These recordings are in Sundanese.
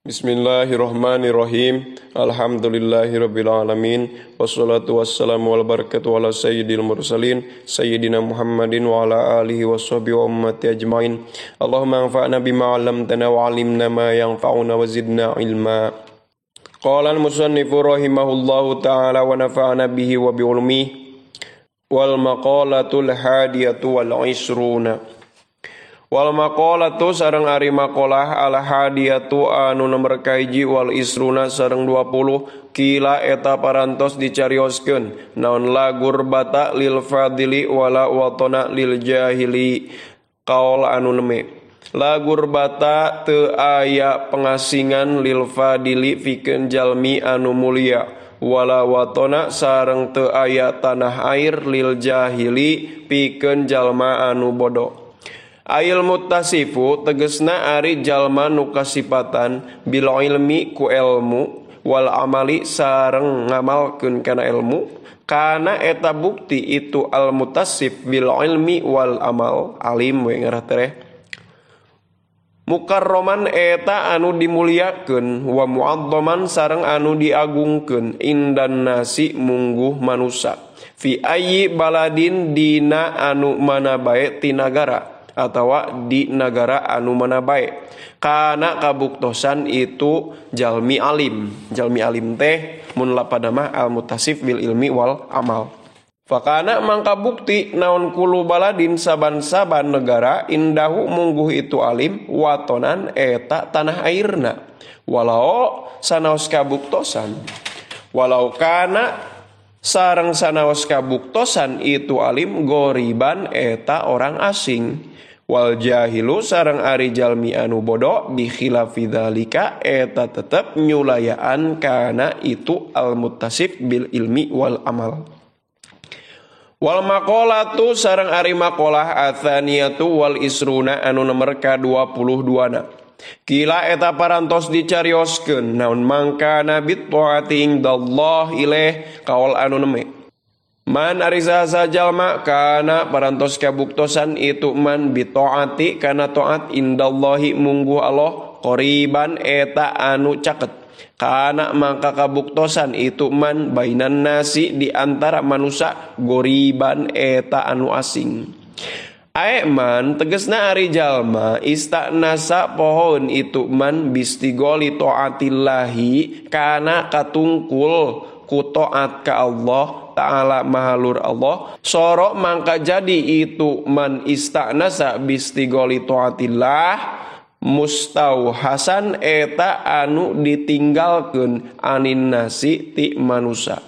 Bismillahirrahmanirrahim. Alhamdulillahirrabbilalamin. Wassalatu wassalamu wal barakatu ala sayyidil mursalin Sayyidina Muhammadin wa ala alihi washabihi wa ummati ajmain. Allahumma anfa'na bima 'allamtana wa 'allimna ma yanfa'una wa zidna ilma. Qala al-musannifu rahimahullahu ta'ala wa nafa'na bihi wa bi ulmihi. Wal maqalatul hadiyatu wal 'ishruna. Wal maqalatu sareng ari maqalah al hadiyatu anu nomor kahiji wal isruna sareng 20 kila eta parantos dicarioskeun naon lagur bata lil fadili wala watona lil jahili qaul anu neme lagur bata teu aya pengasingan lil fadili pikeun jalmi anu mulia wala watona sareng teu aya tanah air lil jahili pikeun jalma anu bodoh. Ail muttasifu tegesna ari jalma nu kasipatan bil ilmi ku ilmu wal amali sareng ngamalkeun kana ilmu kana eta bukti itu al muttasif bil ilmi wal amal alim we ngarah teh mukarroman eta anu dimuliakeun wa muadzaman sareng anu diagungkeun indan nasi mungguh manusa fi ayyi baladin dina anu mana bae ti nagara atawa di negara anu mana bae kana kabuktosan itu jalmi alim teh mun lapada mah al mutasif bil ilmi wal amal fakana mangka bukti naon kulu baladin saban-saban negara indahu mungguh itu alim watonan eta tanah airna walau sanaos kabuktosan walau kana sareng sanaos kabuktosan itu alim goriban eta orang asing wal jahilu sareng ari jalmi anu bodoh bi khilafi dzalika eta tetep nyulayaan kana itu al muttasif bil ilmi wal amal. Wal maqalatu sareng ari maqalah atsaniyatu wal isruna anu nomor ka-22 na. Kila eta parantos dicarioskeun naon mangka nabi taati indallah ilaih kaul anu neme. Man arisa jalma kana parantos kabuktosan itu man bitaati kana taat indallahi mungguh Allah qoriban eta anu caket kana mangka kabuktosan itu man bainan nasi di antara manusia goriban eta anu asing aeman tegesna ari jalma istanasa pohon itu man bistigoli taatillahi kana katungkul ku taat ka Allah ta'ala mahalur Allah soro mangka jadi itu man istanasa bistigoli taatillah mustauhasan eta anu ditinggalkeun anin nasi ti manusa.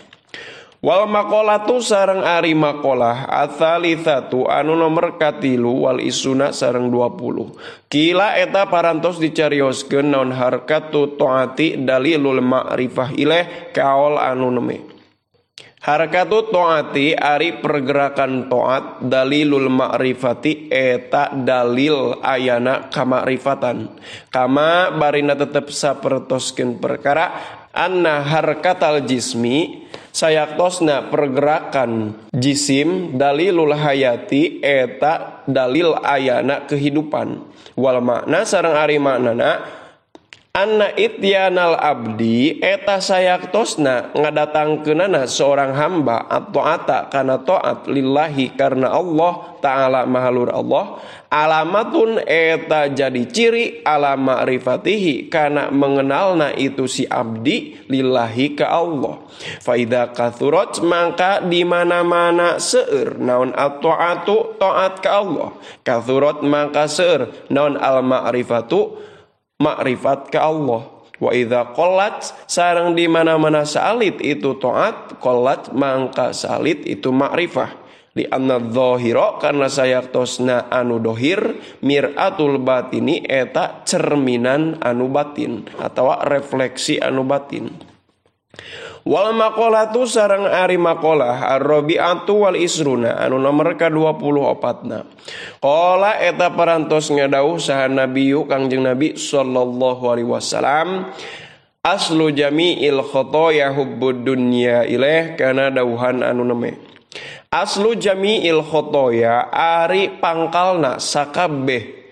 Wal maqalatu sareng ari maqalah atsalitsatu anu nomor katilu wal isuna sareng 20 kila eta parantos dicarioskeun naon harkatu taati dalilul ma'rifah ilaih kaol anu neme harkatu taati ari pergerakan taat dalilul ma'rifati eta dalil ayana kamakrifatan kama barina tetep sapertoskeun perkara anna harkatal jismi sayaktosna pergerakan jisim dalilul hayati eta dalil ayana kehidupan wal makna sareng ari maknana anna ityanal abdi eta sayaktosna ngadatangkeunana seorang hamba at-taata kana taat lillahi karena Allah ta'ala mahalur Allah alamatun eta jadi ciri ala ma'rifatihi kana mengenalna itu si abdi lillahi ka Allah fa idza kathurat mangka di mana-mana seueur naon at-taatu taat ka Allah kathurat mangka seueur naon al ma'rifatu ma'rifat ka Allah wa idza qallat sareng di mana-mana salit itu taat qallat mangka salit itu ma'rifah li anna dzahira karena sayaktosna anu dohir miratul batini eta cerminan anu batin atawa refleksi anu batin Wal maqalatu sareng ari maqalah ar-rabi'atu wal isruna anu nomor ka-24na. Qala eta parantos ngadauh saha nabiyu Kangjeng Nabi sallallahu alaihi wasallam aslu jami'il khotoya hubbud dunya ilaih kana dauhan anu neme. Aslu jami'il khotoya ari pangkalna sakabeh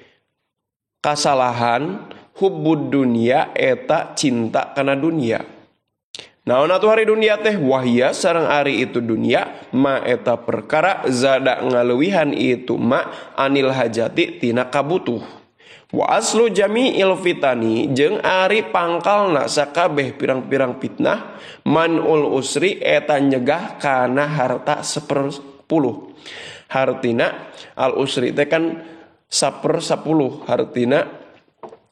kasalahan hubbud dunya eta cinta kana dunia. Naon atuh hari dunia teh wahia sareng ari itu dunia ma eta perkara zada ngaleuwihan itu ma anil hajati tina kabutuh. Wa aslu jami'il fitani jeung ari pangkalna sakabeh pirang-pirang fitnah manul usri eta nyegah kana harta 10. Hartina al usri teh kan 1/10 hartina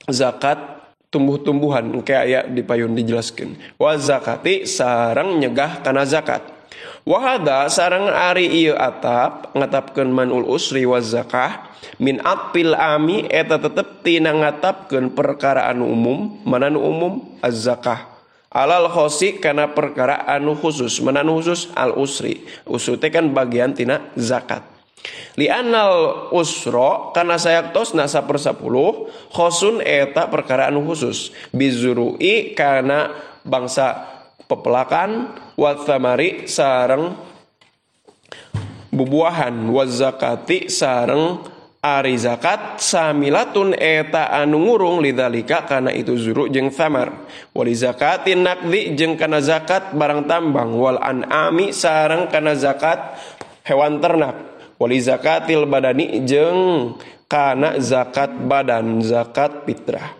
zakat tumbuh-tumbuhan kayak aya di payun dijelaskeun. Wa zakati sareng nyegah kana zakat. Wa hada sareng ari ieu atap ngatapkeun manul usri wa zakah min atpil ami eta tetep tina ngatapkeun perkara anu umum. Mana anu umum? Az-zakah. Alal khosi kana perkara anu khusus. Mana anu khusus? Al usri. Usri teh kan bagian tina zakat. Li'annal usro kana sayaktosna 1/10 khosun eta perkara anu khusus bizurui kana bangsa pepelakan wa thamari sareng bubuahan wa zakati sareng ari zakat samilatun eta anu ngurung lidzalika kana itu zuru jeung thamar wali zakatin naqdi jeung kana zakat barang tambang wal an'ami sareng kana zakat hewan ternak wali zakatil badani jeung kana zakat badan zakat fitrah.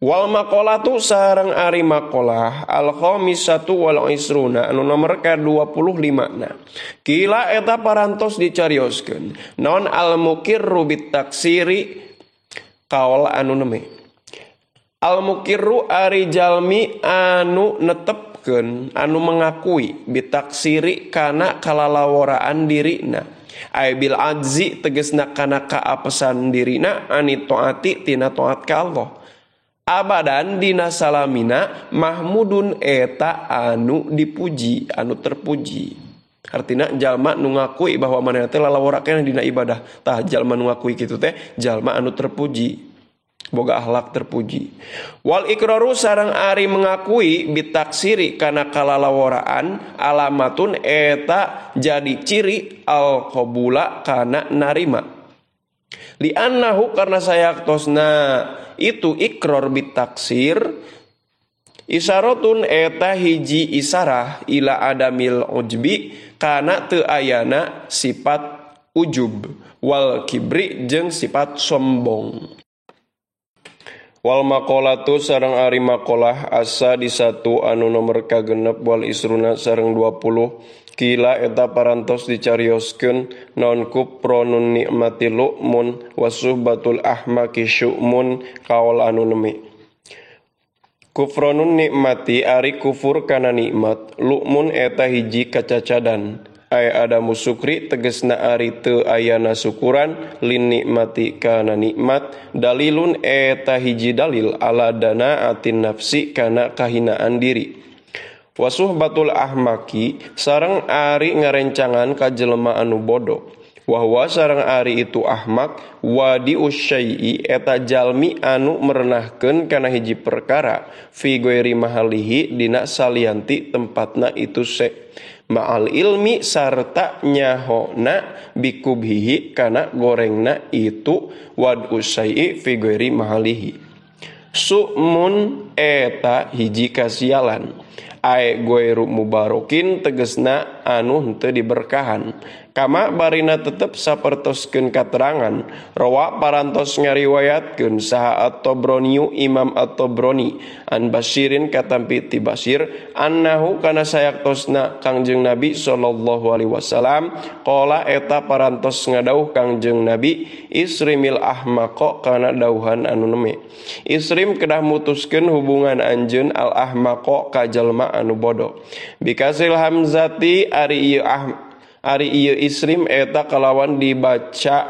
Wal maqalatu sareng ari maqalah al khamisatu wal isruna anu nomor ka-25na. Kila eta parantos dicarioskeun naon al muqirru bit taksiri kaul anu neme. Al muqirru ari jalmi anu netepkeun anu mengakui bit taksiri kana kalalaworaan dirina. Ay bil ajzi tegesna kana kaapesan dirina ani taati tina taat ka Allah. Abadan dina salamina mahmudun eta anu dipuji anu terpuji. Artina jalma nu ngakui bahwa manehna teh lalaworakeun dina ibadah. Tah jalma nu ngakui kitu teh jalma anu terpuji. Boga akhlak terpuji. Wal iqraru sareng ari mengakui bitaksiri kana kalalaworaan alamatun eta jadi ciri al qabula kana narima. Li annahu karna sayaktosna itu iqrar bitaksir isyaratun eta hiji isarah ila adamil ujbi kana teu ayana sifat ujub wal kibri jeung sifat sombong. Wal maqalatu sareng ari maqalah asa di 1 anu nomor ka-6 wal isruna sareng 20 kila eta parantos dicarioskeun naon kupronun nikmati lu'mun wa suhbatul ahmaki syu'mun kaul anu nemi. Kufronun nikmati ari kufur kana nikmat lu'mun eta hiji kacacadan. Ay ada musukri tegesna ari teu ayana syukuran lin nikmati kana nikmat dalilun eta hiji dalil ala dana atin nafsi kana kahinaan diri wasuhbatul ahmaki sareng ari ngarencangan ka jelema anu bodoh wahwa sareng ari itu ahmak wadi usyai'i eta jalmi anu merenahkeun kana hiji perkara fi ghairi mahalihi dina salianti tempatna itu ma'al ilmi sarta nyahona bikubhihi kana gorengna itu wad usai fi ghairi mahalihi su'mun eta hiji kasialan ay ghairu mubarakin tegesna anu henteu diberkahan kama barina tetep sapertoskeun katerangan rawa parantos ngariwayatkeun saha at-Tabrani Imam at-Tabrani an Basyirin katampi ti Basyir annahu kana sayaktosna Kangjeng Nabi sallallahu alaihi wasallam qala eta parantos ngadauh Kangjeng Nabi isrimil ahmaqa kana dauhan anu neme isrim kedah mutuskeun hubungan anjeun al ahmaqa ka jalma anu bodoh bikasil hamzati ari ieu isrim eta kalawan dibaca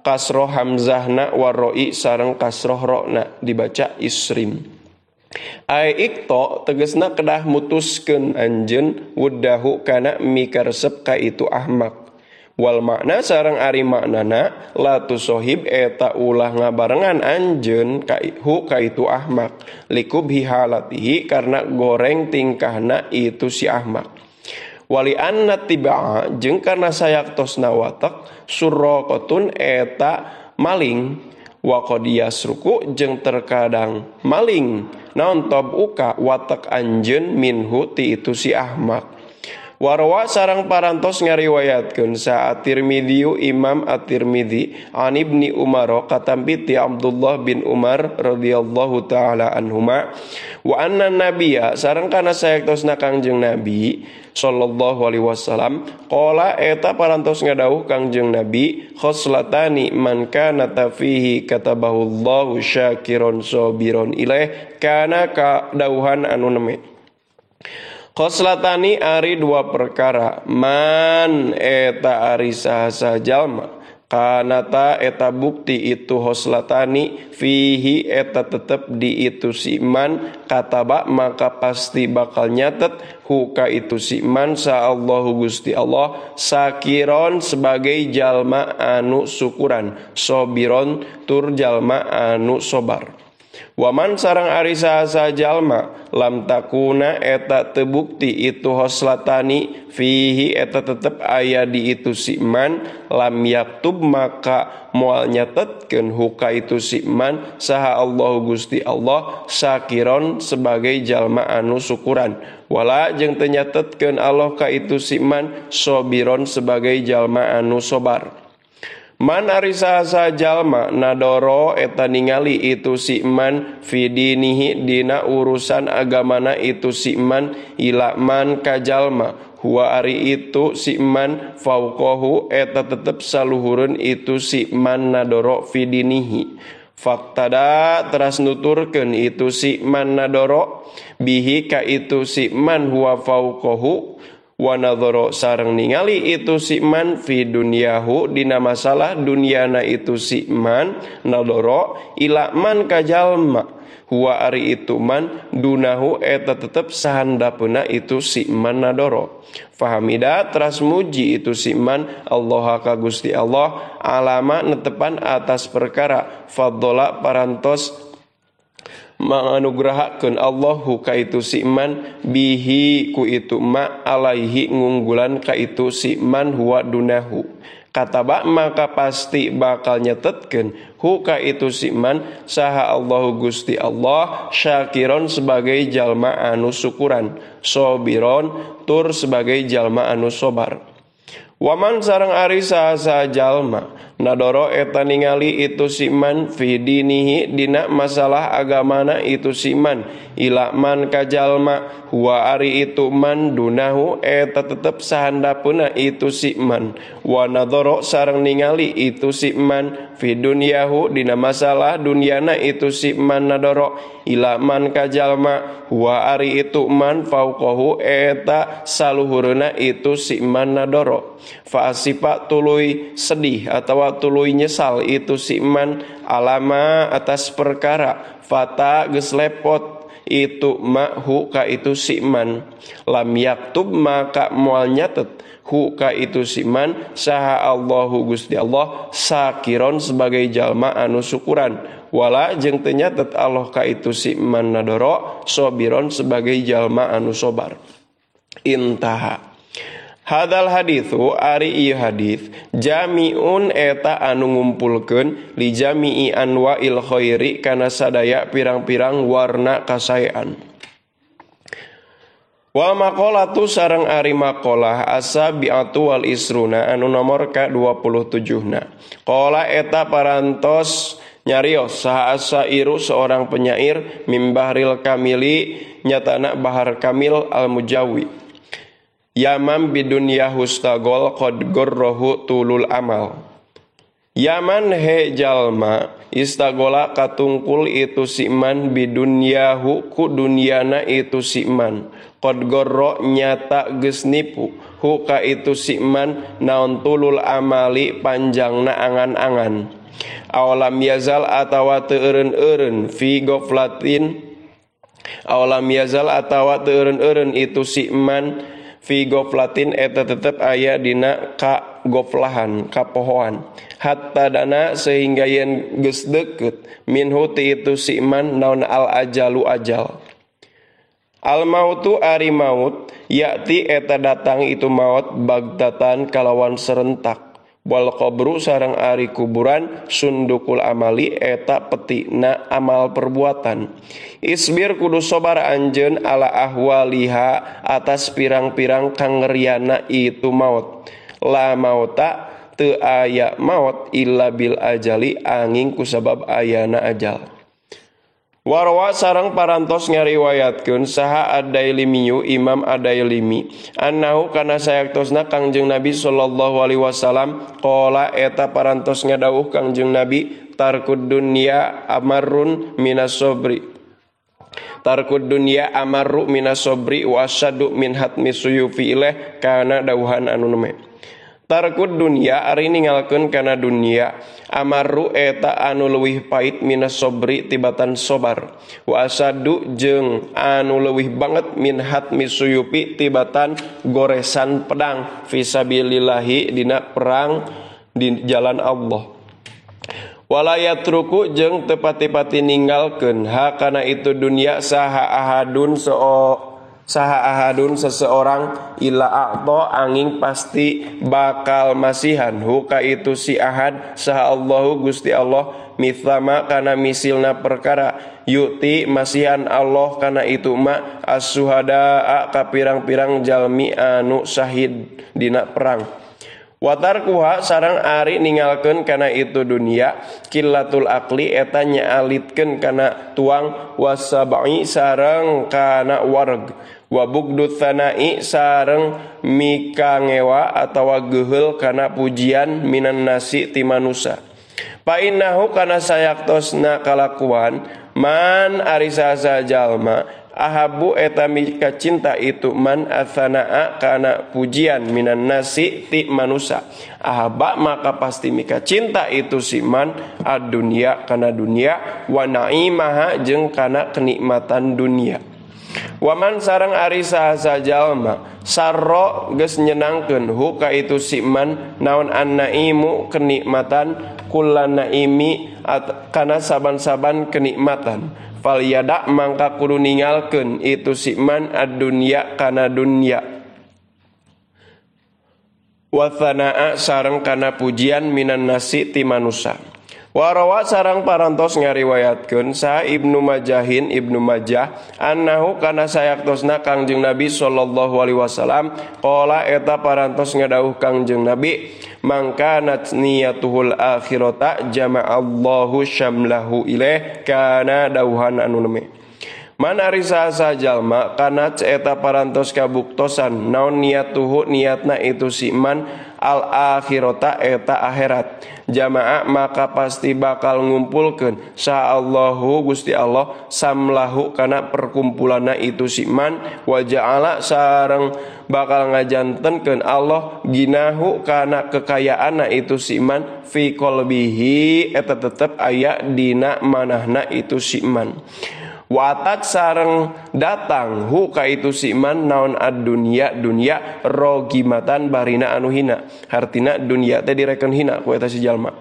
kasroh hamzahna waroi sareng kasroh rona dibaca isrim Ai ikto tegasna kedah mutuskeun anjeun wuddahu kana mikaresep ka itu ahmak. Wal makna sareng ari maknana la tusohib eta ulah ngabarengan anjeun ka itu ahmak likubhi halatihi karena goreng tingkahna itu si ahmak. Wali anna tibaa jeung karna sayaktosna watak surraqatun eta maling wa qad yasruku jeung terkadang maling naon tabuka watak anjeun minhu ti itu si ahmak. Warwa sarang parantos ngariwayatkeun sa At-Tirmidzi Imam At-Tirmidzi an Ibni Umar katampi ti Abdullah bin Umar radhiyallahu taala anhuma wa anna nabiyya sareng kana sayaktosna Kangjeng Nabi sallallahu alaihi wasallam qala eta parantos ngadawuh Kangjeng Nabi khoslatani man kana tafihi katabahullahu syakiron sabiron ilaih kana kadawuhan anu neme. Khoslatani ari dua perkara man eta ari saha jalma kanata eta bukti itu khoslatani fihi eta tetep di itu si man kataba maka pasti bakal nyatet huka itu si man sa Allahu Gusti Allah sakiron sebagai jalma anu syukuran sobiron tur jalma anu sobar. Waman sarang ari saha jalma lam takuna eta tebukti itu khoslatani fihi eta tetep aya di itu si man lam yaktub maka moal nyatetkeun huka itu si man saha Allahu Gusti Allah sakiron sebagai jalma anu syukuran wala jeung teu nyatetkeun Allah ka itu si man sobiron sebagai jalma anu sobar. Man ari saha jalma nadoro eta ningali itu si man fidinihi dina urusan agamana itu si man ila man ka jalma huwa ari itu si man fauqahu eta tetep saluhureun itu si man nadoro fidinihi faktada teras nuturkeun itu si man nadoro bihi ka itu si man huwa fauqahu wa nadhara sareng ningali itu si man fi dunyahu dina masalah dunyana itu si man nadhara ila man ka jalma huwa ari itu man dunahu eta tetep sahandapeuna itu si man nadhara fahamida teras muji itu si man Allah ka Gusti Allah alama netepan atas perkara faddola parantos menganugerahkeun Allahu ka itu si man bihi ku itu ma alaihi ngunggulan ka itu si man huwa dunahu kataba maka pasti bakal nyetetkeun hu ka itu si man saha Allahu Gusti Allah syakiron sebagai jalma anu syukuran sobiron tur sebagai jalma anu sobar. Waman sareng ari saha jalma nadoro eta ningali itu si man fi dinihi dina masalah agamana itu si man ila man ka jalma huwa ari itu man dunahu eta tetep sahandapeuna itu si man wa nadoro sareng ningali itu si man fi dunyahu dina masalah dunyana itu si man nadoro ila man ka jalma huwa ari itu man fauqahu eta saluhureuna itu si man nadoro fa asifa tuluy sedih atawa tuluy nyesal itu si man alama atas perkara fata geus lepot itu hu ka itu si man lam yaktub maka moal nyatet hu ka itu si man saha Allahu Gusti Allah sakiron sebagai jalma anu syukuran wala jeung teu nyatet Allah ka itu si man nadoro sobiron sebagai jalma anu sobar. Intaha hadal hadithu ari ieu hadits jami'un eta anu ngumpulkeun li jami'i anwa'il khairi kana sadaya pirang-pirang warna kasaean. Wal maqalatu sareng ari maqalah asabiatu wal isruna anu nomor ka-27na. Qala eta parantos nyarios saha asairu seorang penyair mimbahril kamili nyatana bahar kamil al mujawi. Yaman bidunya hustagol qad gorrohu tulul amal. Yaman he jalma istagola katungkul itu siman bidunyahu ku dunyana itu siman qad gorro nyata geus nipu hu ka itu siman naon tulul amali panjangna angan-angan. Awalam yazal atawa teu eureun-eureun fi goflatin Awalam yazal atawa teu eureun-eureun itu si man fi goflatin eta tetep aya dina ka goflahan kapohoan hatta dana sehingga yen geus deukeut minhu ti itu si man naon al ajalu ajal. Al mautu ari maut yakti eta datang itu maut bagdatan kalawan serentak. Wal qabru sareng ari kuburan sundukul amali eta petina amal perbuatan. Isbir kudu sobar anjeun ala ahwaliha atas pirang-pirang kangeriana itu maut. La mauta teu aya maut illa bil ajali angin kusabab ayana ajal. Warwa sareng parantos ngariwayatkeun saha Ad-Dailimiyu Imam Ad-Dailimi annahu kana sayaktosna Kangjeng Nabi sallallahu alaihi wasallam qala eta parantos ngadawuh Kangjeng Nabi tarkud dunya amarrun minas sobri tarkud dunya amarru minas sobri wa asyaddu min hatmi suyufi ilaih kana dawuhan anu neme. Tarkud dunia ari ninggalkeun kana dunia amaru eta anu leuwih pait minas sobri tibatan sobar wa asadu jeung anu leuwih banget min hatmi suyupi tibatan goresan pedang fisabilillahi dina perang di jalan Allah. Walayatruku jeung teu pati-pati ninggalkeun ha kana itu dunia saha ahadun seseorang ila a'to angin pasti bakal masihan huka itu si ahad saha Allahu Gusti Allah mithlama kana misilna perkara yuti masihan Allah kana itu ma as-suhada ka pirang-pirang jalmi anu syahid dina perang. Watarkuha sarang ari ninggalkeun kana itu dunia killatul akli eta nyaalitkeun kana tuang wasabai sareng kana wareg wa bugdut tsanai sareng mikangewa atawa geheul kana pujian minan nasi ti manusa. Pa innahu kana sayaktosna kalakuan man ari saha jalma ahabu eta mika cinta itu man atsanaa kana pujian minan nasi ti manusa ahaba maka pasti mika cinta itu si man ad-dunya kana dunia wa naimaha jeung kana kenikmatan dunia. Waman sareng ari saha jalma sarro geus nyenangkeun hu ka itu si man naon an-naimu kenikmatan kullan naimi kana saban-saban kenikmatan fal yada mangka kudu ninggalkeun itu si man ad-dunya kana dunya wa tsanaa sareng kana pujian minan nasi ti manusa. Warawa sarang parantos ngariwayatkeun sa Ibnu Majah annahu kana sayaktosna Kangjeng Nabi sallallahu alaihi wasallam qala eta parantos ngadawuh Kangjeng Nabi mangkanat niyatuhul akhirata jama'allahu syamlahu ilaih kana dawuhan anu neme. Man ari saha jalma kana eta parantos kabuktosan naon niyatuhu niatna itu si man al akhirata eta akhirat jamaah maka pasti bakal ngumpulkeun sa Allahu Gusti Allah samlahu kana perkumpulanna itu si man wa ja'ala sareng bakal ngajantenkeun Allah ginahu kana kekayaanna itu si man fi qalbihi eta tetep aya dina manahna itu si man. Watat sareng datang hu ka itu si man naon ad-dunya dunya rogimatan barina anu hina hartina dunya teh direken hina ku eta si jalma.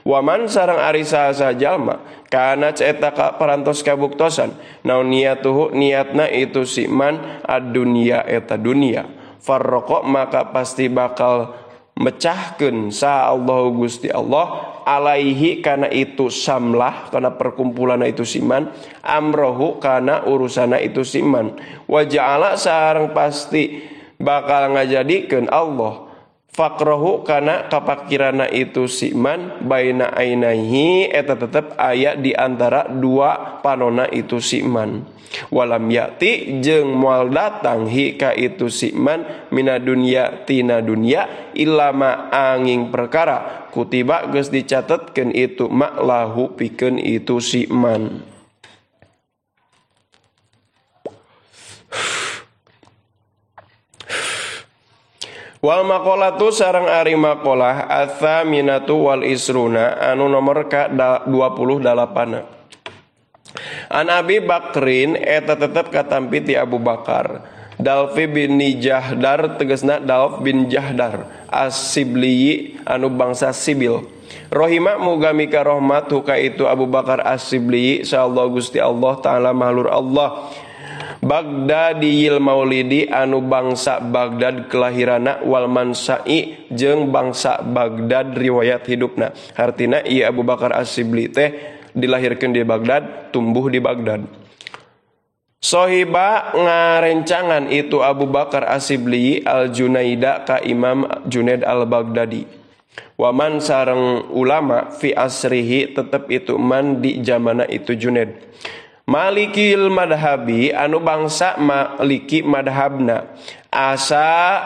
Waman sareng ari saha jalma kana eta parantos kabuktosan naon niatuhu niatna itu si man ad-dunya eta dunya farraqo maka pasti bakal mecahkeun sa Allah Gusti Allah alaihi kana itu samlah kana perkumpulan itu siman amrohu kana urusana itu siman wa ja'ala sareng pasti bakal ngajadikeun Allah faqrahu kana kapakirana itu siman baina ainaihi eta tetep aya di antara dua panona itu siman. Walam yati jeung moal datang hika itu siman mina dunya tina dunya illama angin perkara kutiba geus dicatetkeun itu maklahu pikeun itu siman. Wal maqalatu sareng ari maqalah atsaminatu wal isruna anu nomor ka 28. An Abi Bakrin eta tetep katampi ti Abu Bakar. Dalfi bin Jahdar tegasna Dalf bin Jahdar As-Sibli anu bangsa Sibil. Rohima muga mika rahmat ka itu Abu Bakar As-Sibli sallallahu Gusti Allah taala mahlur Allah. Bagdadiyil maulidi anu bangsa Bagdad kelahirana wal mansai jeung bangsa Bagdad riwayat hidupna. Hartina ieu Abu Bakar As-Sibli teh dilahirkeun di Bagdad, tumbuh di Bagdad. Sohiba ngarencangan itu Abu Bakar As-Sibli al-Junaida ka Imam Junaid al-Baghdadi. Waman sareng ulama fi asrihi tetep itu man di zamana itu Junaid. Malikil madhabi anu bangsa maliki madhabna asa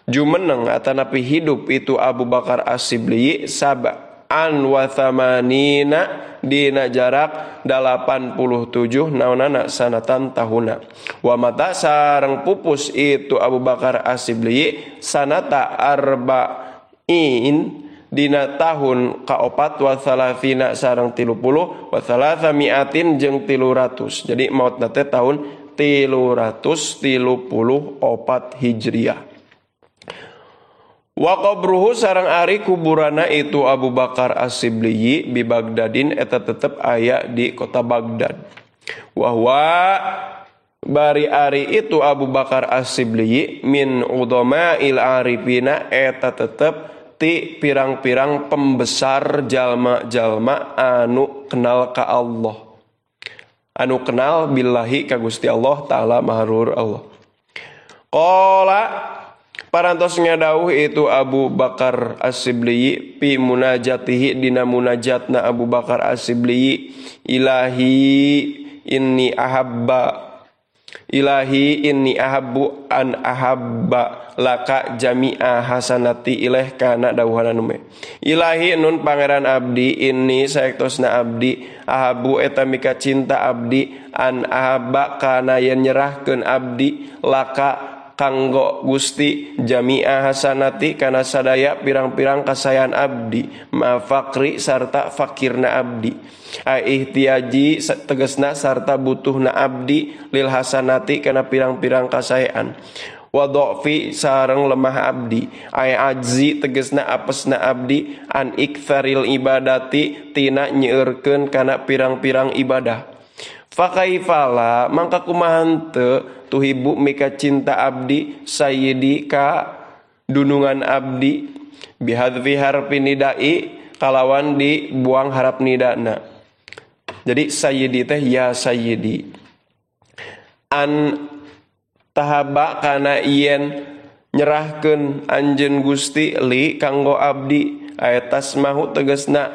jumeneng atanapi hidup itu Abu Bakar As-Sibli sab'an wa thamanina dina jarak 87 naonana sanatan tahuna. Wa mata sareng pupus itu Abu Bakar As-Sibli sanata arba'in dina tahun kaopat wa thalathina sareng 30 wa thalathamiatin jeung 300. Jadi mautna teh tahun 334 Hijriah. Wa qabruhu sareng ari kuburana itu Abu Bakar As-Sibli bi Bagdadin eta tetep aya di kota Bagdad. Wa huwa bari ari itu Abu Bakar As-Sibli min udama'il arifina eta tetep ti pirang-pirang pembesar jalma-jalma anu kenal ka Allah, anu kenal billahi ka Gusti Allah taala maharur Allah. Qala parantos ngadauh itu Abu Bakar As-Sibli pi munajatihi dina munajatna Abu Bakar As-Sibli Ilahi inni ahabbu an ahabba laka jami'a hasanati ilaih kana dawuhan anu Ilahi nun pangeran abdi inni saektosna abdi ahabbu eta mika cinta abdi an ahabba kana yen nyerahkeun abdi laka kanggo Gusti jami'a hasanati kana sadaya pirang-pirang kasayan abdi ma fakri sarta fakirna abdi ihtiyaji tegasna sarta butuhna abdi lil hasanati kana pirang-pirang kasayan wa dha'fi sareng lemah abdi ajzi tegasna apesna abdi an iktsaril ibadati tina nyeureurkeun kana pirang-pirang ibadah. Fakaifala mangka kumaha teu tuhibu mika cinta abdi sayyidi ka dunungan abdi bihadfi harfi nidai kalawan dibuang harap nidana. Jadi sayyidi teh ya sayyidi an tahaba kana yen nyerahkeun anjeun Gusti li kanggo abdi ayatas mahu tegasna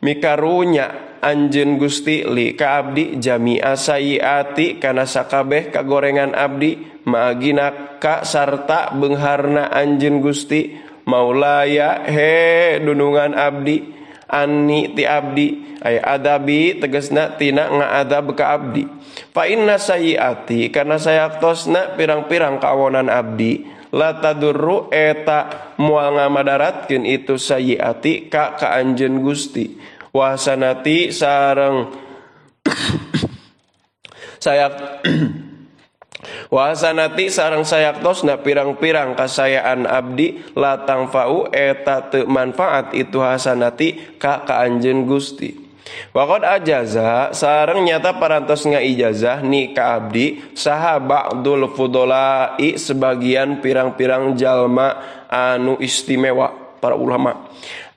mikarunya anjeun Gusti li ka abdi jami'a sayiati kana sakabeh kagorengan abdi maagina ka sarta beungharna anjeun Gusti maulaya he dunungan abdi anni ti abdi ay adabi tegasna tina ngaadab ka abdi fa inna sayiati kana sayaktosna pirang-pirang kawonan abdi la tadurru eta moal ngamadaratkeun itu sayiati ka anjeun Gusti wasanati sareng sayak wasanati sareng sayaktosna pirang-pirang kasayaan abdi latang fau eta teu manfaat itu hasanati ka anjeun Gusti. Waqad ajaza sareng nyata parantos ngaijazah ni ka abdi saha ba'dul fudolai sebagian pirang-pirang jalma anu istimewa para ulama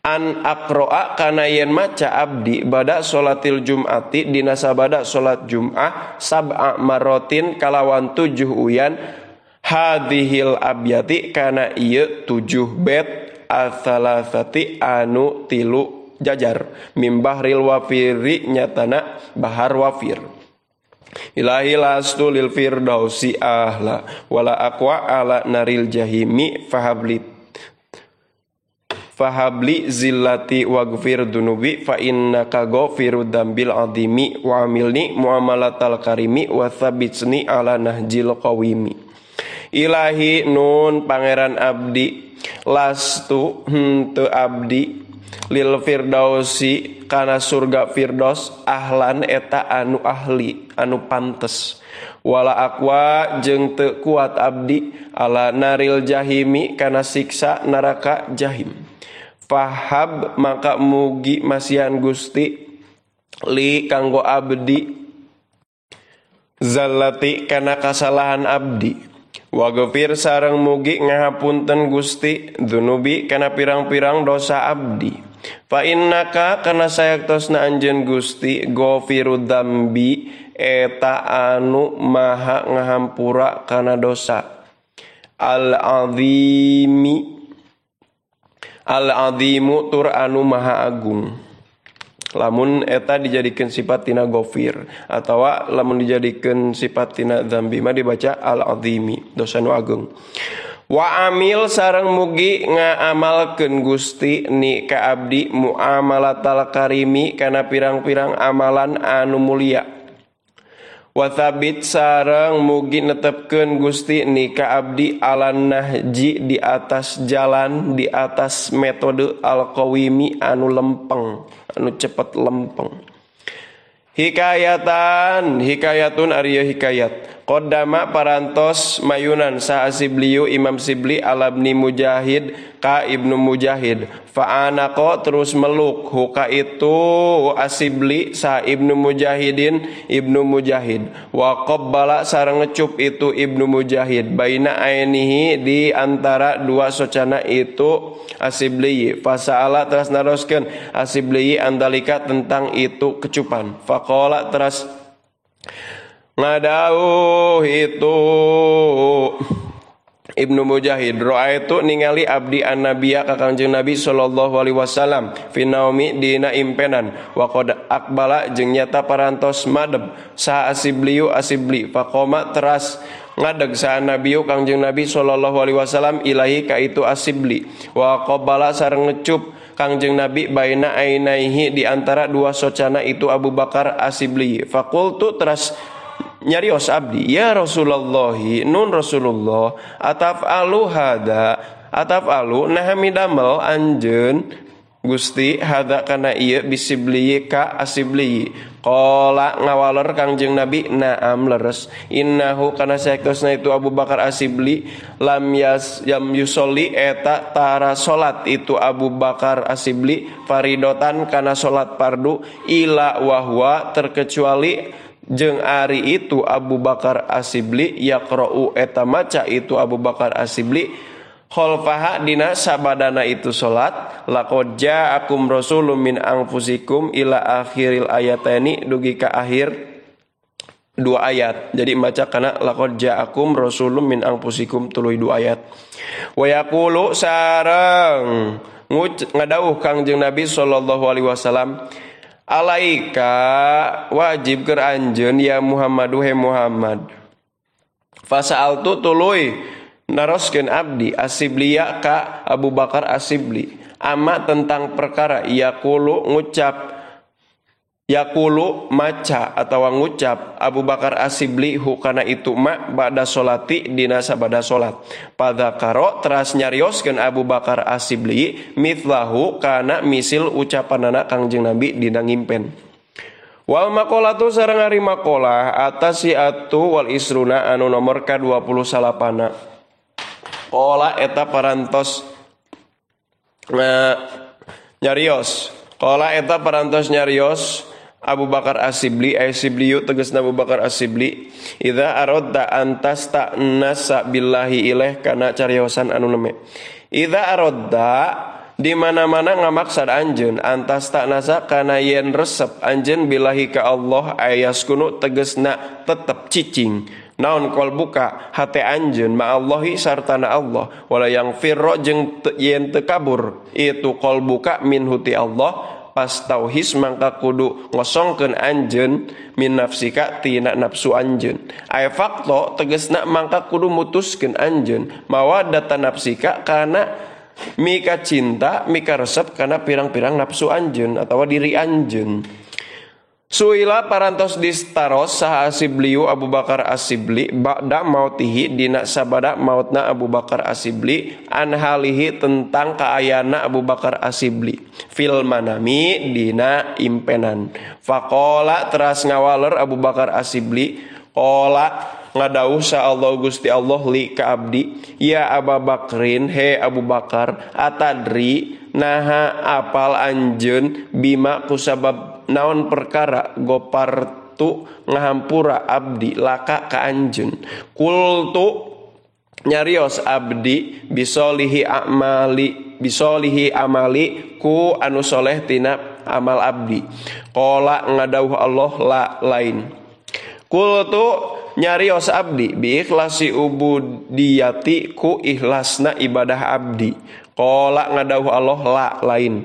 an aqro'a kana yen maca abdi bada salatil jum'ati dina sabada salat Jum'ah sab'a marotin kalawan 7 uyan hadhil abyati kana ieu 7 bet atsalasati anu 3 jajar mimbahril wafiri nyatana bahar wafir. Ilahi lastu lil firdausi ahla wala aqwa ala naril jahimi fahabli zillati waghfir dunubi fa innaka ghafirud dambil adimi wa amilni muamalatal karimi wa thabitsni ala nahjil qawimi. Ilahi nun pangeran abdi lastu henteu abdi lil firdausi kana surga firdaus ahlan eta anu ahli anu pantes wala aqwa jeung teu kuat abdi ala naril jahimi kana siksa neraka jahim fahab maka mugi masihan Gusti li kanggo abdi zallati kana kasalahan abdi waghfir sareng mugi ngahapunten Gusti dzunubi kana pirang-pirang dosa abdi fa innaka kana sayaktosna anjeun Gusti ghafirud dzambi eta anu maha ngahampura kana dosa al azimu tur anu maha agung lamun eta dijadikan sifat tina ghafir atawa lamun dijadikan sifat tina dzambi mah dibaca al-azimi dosa nu agung wa amil sareng mugi ngaamalkeun Gusti ni ka abdi muamalatal karimi kana pirang-pirang amalan anu mulia wa thabit sareng mugi netepkeun Gusti ni ka abdi alan nahji di atas jalan di atas metode al-qawimi anu lempeng anu cepet lempeng hikayatun ariyo hikayat qaddama parantos mayunan sa asibliyu Imam Sibli alabni Mujahid ka Ibnu Mujahid fa'anaqo terus meluk huka itu asibli sa Ibnu Mujahidin Ibnu Mujahid wa qabbala sareng ngecup itu Ibnu Mujahid baina ainihi di antara dua socana itu asibli fasa'ala teras naroskeun asibli andalika tentang itu kecupan faqala teras ngadauh itu Ibnu Mujahid ra'aitu ningali abdi an-nabiyya ka Kangjeng Nabi sallallahu alaihi wasallam fi naumi dina impenan wa qad aqbala jeung nyata parantos madeb sa asibliyu asibli faqoma teras ngadeg sa nabiyu Kangjeng Nabi sallallahu alaihi wasallam ilahi ka itu asibli wa qabbala sareng ngecup Kangjeng Nabi baina ainaihi di antara dua socana itu Abu Bakar asibli faqultu teras nyarios abdi ya Rasulullah nun Rasulullah ataf'alu nahami damel anjeun Gusti hada kana ieu bisibli ka asibli qala ngawaler Kangjeng Nabi naam leres innahu kana saektosna itu Abu Bakar asibli lam yusolli eta tara salat itu Abu Bakar asibli faridotan kana salat fardu ila wahwa terkecuali jeung ari itu Abu Bakar asibli yaqra'u eta maca itu Abu Bakar asibli khalfaha dina sabadana itu salat laqad ja'akum rasulun min anfusikum ila akhiril ayatani dugi ka akhir dua ayat jadi maca kana laqad ja'akum rasulun min anfusikum tuluy dua ayat wa yaqulu sareng ngadauh Kangjeng Nabi sallallahu alaihi wasallam alaika wajib keur anjeun ya Muhammadu he Muhammad fasa'altu tuluy naroskeun abdi asibliya ka Abu Bakar asibli ama tentang perkara yakulu maca atawa ngucap Abu Bakar asibli hukana itu ma ba'da solati dina sabada solat padakaro teras nyarioskeun Abu Bakar asibli mithlahu kana misil ucapanana Kangjeng Nabi dina ngimpen wal maqalatu sareng ari maqalah atasiatu wal isruna anu nomor ka-28 qala eta parantos nyarios Abu Bakar asibli asibliyu tegasna Abu Bakar asibli idza aradta antas ta'nasa billahi ilaih kana cariosan anu neme idza aradta di mana-mana ngamaksad anjeun antas ta'nasa kana yen resep anjeun billahi ka Allah ayaskunu tegasna tetep cicing naon qalbuka hate anjeun ma Allahi sartana Allah wala yang firro jeung yen teu kabur itu qalbuka min huti Allah pas tauhid mangka kudu ngosongkeun anjeun min nafsika tina nafsu anjeun ay fakto tegasna mangka kudu mutuskeun anjeun mawaddatan nafsika kana mika cinta mika resep kana pirang-pirang nafsu anjeun atawa diri anjeun Suila parantos distaros saha Asibliu Abu Bakar Asibli ba'da mautihi dina sabada mautna Abu Bakar Asibli an halihi tentang kaayana Abu Bakar Asibli fil manami dina impenan. Faqala teras ngawaler Abu Bakar Asibli qala ngadauh sa Allah Gusti Allah li ka abdi ya Abu Bakrin he Abu Bakar atadri naha apal anjeun bima kusabab naon perkara gopartu ngahampura abdi laka ka anjeun kultu nyarios abdi bisolihi amali ku anu soleh tina amal abdi qala ngadauh Allah la lain kultu nyarios abdi bi ikhlasi ubudiyati ku ikhlasna ibadah abdi qala ngadauh Allah la lain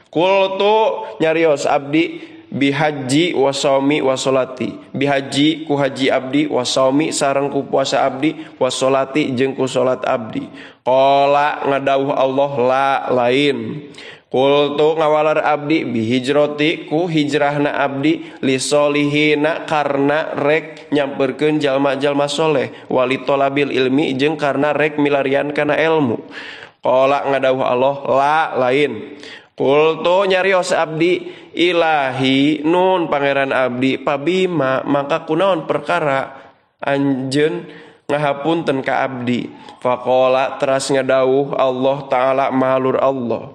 kultu nyarios abdi bihaji wasomi wasolati bihaji ku haji abdi wasomi sareng ku puasa abdi wasolati jeung ku salat abdi qala ngadauh Allah la lain kultu ngawalar abdi bihijroti ku hijrahna abdi li solihina karna rek nyamperkeun jalma-jalma soleh wali tolabil ilmi jeung karna rek milarian kana ilmu qala ngadauh Allah la lain kultu nyarios abdi ilahi nun pangeran abdi pabima maka kunaon perkara anjeun ngahapunten ka abdi faqala teras ngadauh Allah taala mahalur Allah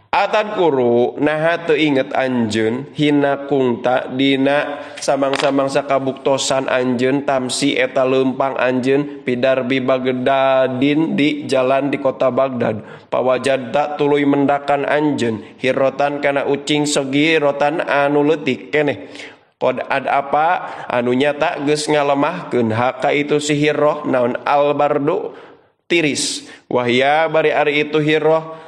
atadkuru naha teu inget anjeun hina kungta dina samang-samang sakabuktosan anjeun tamsi eta leumpang anjeun pidarbi Bagdadin di jalan di kota Bagdad pawajadta tuluy mendakan anjeun hirrotan kana ucing sogirotan anu leutik keneh qad ad apa anu nyata geus ngalemahkeun haka itu si hirroh naon albardu tiris wahya bari ari itu hirroh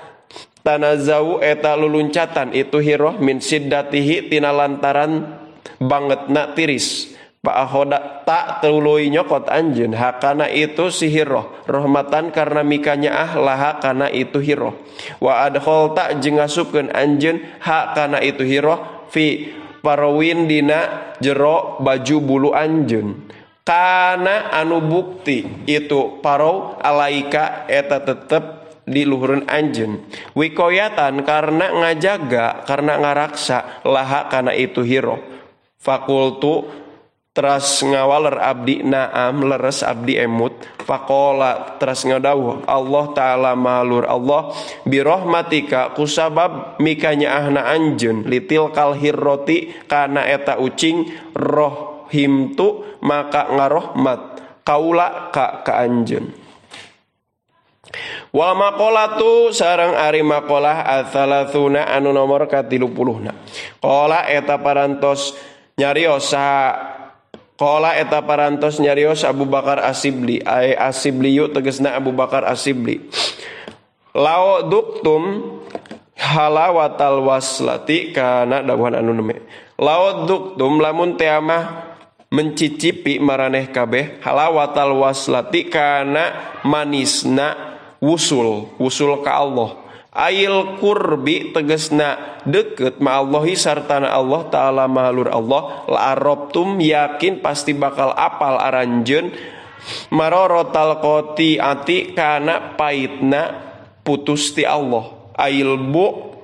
tanazau eta luluncatan itu hiroh min siddatihi tina lantaran bangetna tiris pa ahoda tak tuluy nyokot anjeun hakana itu si hiroh rahmatan karena mikanya laha kana itu hiroh wa adkhol tak jeung ngasupkeun anjeun hakana itu hiroh fi parawin dina jero baju bulu anjeun kana anu bukti itu paraw alaika eta tetep di luhureun anjeun wikoyatan karena ngajaga karena ngaraksa laha kana itu hiro fakultu teras ngawaler abdi naam leres abdi emut faqala teras ngadauh Allah taala malur Allah birahmatika kusabab mikanya ahna anjeun litil kal hirroti kana eta ucing rohimtu maka ngarohmat kaula ka anjeun. Wal maqalatu sareng ari maqalah ats-tsalatsuna anu nomor ka-30na. Qala eta parantos nyarios Abu Bakar Asibli ay Asibliyu tegasna Abu Bakar Asibli. Lao duktum halawatal waslati kana dawuhan anu neme. Lao duktum lamun teh mah mencicipi maraneh kabeh halawatal waslati kana manisna wusul ka Allah ail kurbi tegasna deket ma Allahi sartana Allah taala mahalur Allah la arabtum yakin pasti bakal apal aranjeun marorotal qoti ati kana paitna putus ti Allah ail bu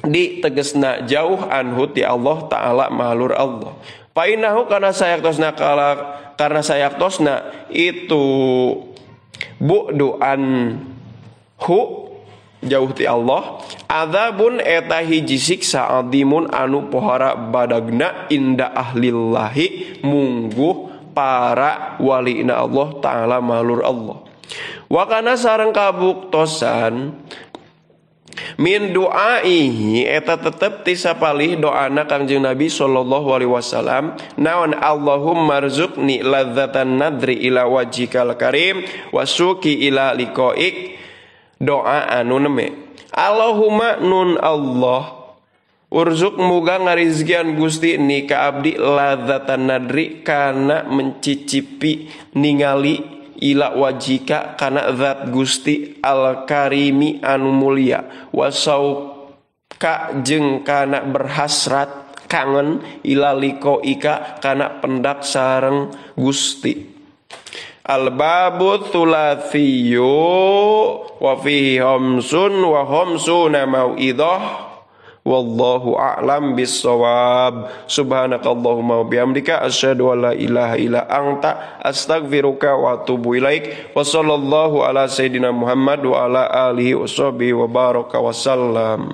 di tegasna jauh anhu ti Allah taala mahalur Allah painahu kana sayaktosna itu bu'du'an hu jauh ti Allah adzabun eta hiji siksa adimun anu pohara badagna inda ahlillahi mungguh para walina Allah taala malur Allah wa kana sareng kabuktosan min du'aihi eta tetep ti sapalih doana Kangjeng Nabi sallallahu alaihi wasallam naon Allahumma rzuqni ladzatan nadri ila wajhikal karim wasuki ila liqaik doa anu neme Allahumma nun Allah urzuk muga ngarizkian Gusti ni ka abdi ladzatan nadri kana mencicipi ningali ila wajika kana zat Gusti al karimi anu mulia wasauka jeung kana berhasrat kangen ila liqaika kana pendak sareng Gusti. Al-babu tsulathiyu wa fihi khamsun wa khamsuna mau'idhah wallahu a'lam bis-shawab. Subhanakallahumma wa bihamdika asyhadu an la ilaha illa anta astaghfiruka wa atubu ilaik. Wa sallallahu ala sayidina Muhammad wa ala alihi washabihi wa baraka wasallam.